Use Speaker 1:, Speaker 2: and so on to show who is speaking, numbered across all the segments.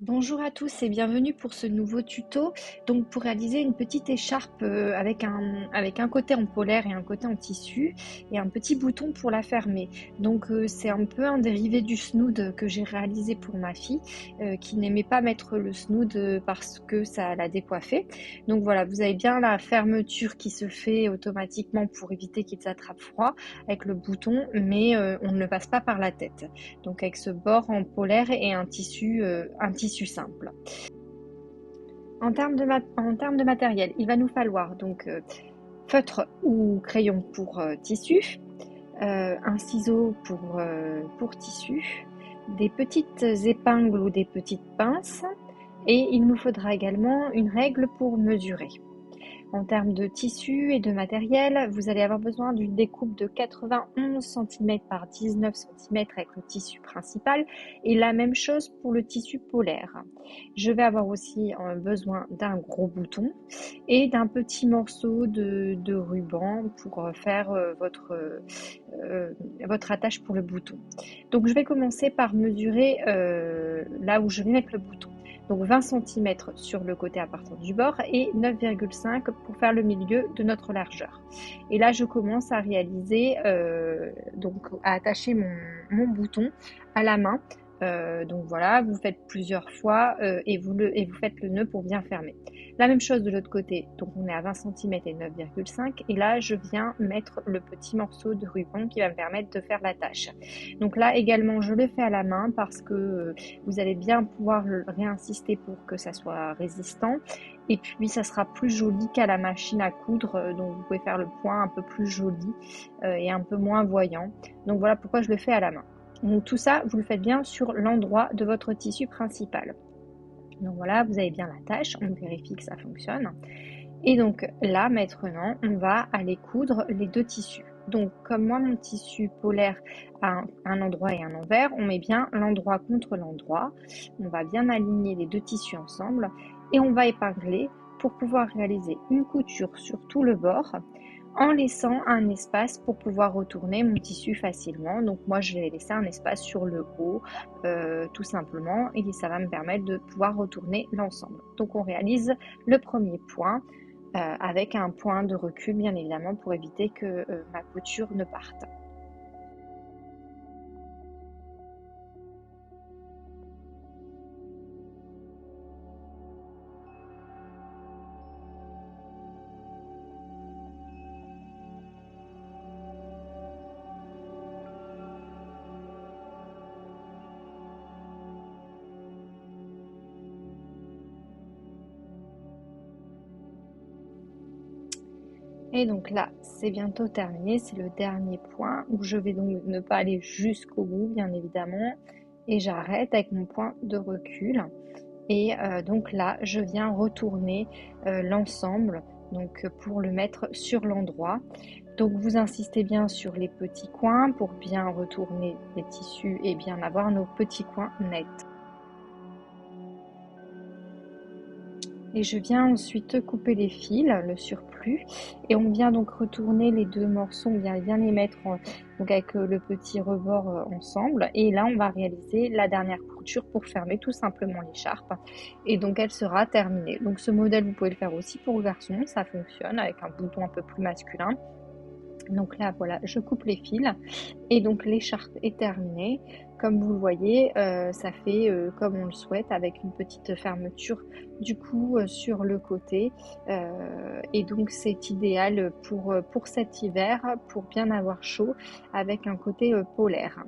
Speaker 1: Bonjour à tous et bienvenue pour ce nouveau tuto. Donc pour réaliser une petite écharpe avec un côté en polaire et un côté en tissu et un petit bouton pour la fermer. Donc c'est un peu un dérivé du snood que j'ai réalisé pour ma fille qui n'aimait pas mettre le snood parce que ça la décoiffait. Donc voilà, vous avez bien la fermeture qui se fait automatiquement pour éviter qu'il s'attrape froid avec le bouton, mais on ne le passe pas par la tête. Donc avec ce bord en polaire et un tissu simple. En termes de matériel, il va nous falloir donc feutre ou crayon pour tissu, un ciseau pour tissu, des petites épingles ou des petites pinces, et il nous faudra également une règle pour mesurer. En termes de tissu et de matériel, vous allez avoir besoin d'une découpe de 91 cm par 19 cm avec le tissu principal et la même chose pour le tissu polaire. Je vais avoir aussi besoin d'un gros bouton et d'un petit morceau de ruban pour faire votre attache pour le bouton. Donc je vais commencer par mesurer là où je vais mettre le bouton. Donc 20 cm sur le côté à partir du bord et 9,5 pour faire le milieu de notre largeur. Et là, je commence à réaliser, donc à attacher mon bouton à la main. Donc voilà, vous faites plusieurs fois et vous faites le nœud pour bien fermer. La même chose de l'autre côté, donc on est à 20 cm et 9,5 et là je viens mettre le petit morceau de ruban qui va me permettre de faire l'attache. Donc là également je le fais à la main parce que vous allez bien pouvoir réinsister pour que ça soit résistant et puis ça sera plus joli qu'à la machine à coudre, donc vous pouvez faire le point un peu plus joli et un peu moins voyant. Donc voilà pourquoi je le fais à la main. Donc tout ça, vous le faites bien sur l'endroit de votre tissu principal. Donc voilà, vous avez bien la tâche, on vérifie que ça fonctionne. Et donc là, maintenant, on va aller coudre les deux tissus. Donc comme moi, mon tissu polaire a un endroit et un envers, on met bien l'endroit contre l'endroit. On va bien aligner les deux tissus ensemble et on va épingler pour pouvoir réaliser une couture sur tout le bord en laissant un espace pour pouvoir retourner mon tissu facilement. Donc moi je vais laisser un espace sur le haut tout simplement et ça va me permettre de pouvoir retourner l'ensemble. Donc on réalise le premier point avec un point de recul bien évidemment pour éviter que ma couture ne parte. Et donc là, c'est bientôt terminé, c'est le dernier point où je vais donc ne pas aller jusqu'au bout, bien évidemment, et j'arrête avec mon point de recul. Et donc là, je viens retourner l'ensemble donc pour le mettre sur l'endroit. Donc vous insistez bien sur les petits coins pour bien retourner les tissus et bien avoir nos petits coins nets. Et je viens ensuite couper les fils, le surplus, et on vient donc retourner les deux morceaux, on vient bien les mettre donc avec le petit rebord ensemble, et là on va réaliser la dernière couture pour fermer tout simplement l'écharpe, et donc elle sera terminée. Donc ce modèle vous pouvez le faire aussi pour le garçon, ça fonctionne avec un bouton un peu plus masculin. Donc là, voilà, je coupe les fils et donc l'écharpe est terminée. Comme vous le voyez, ça fait comme on le souhaite avec une petite fermeture du coup sur le côté. Et donc c'est idéal pour cet hiver, pour bien avoir chaud avec un côté polaire.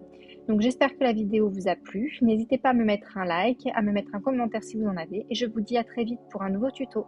Speaker 1: Donc j'espère que la vidéo vous a plu. N'hésitez pas à me mettre un like, à me mettre un commentaire si vous en avez. Et je vous dis à très vite pour un nouveau tuto.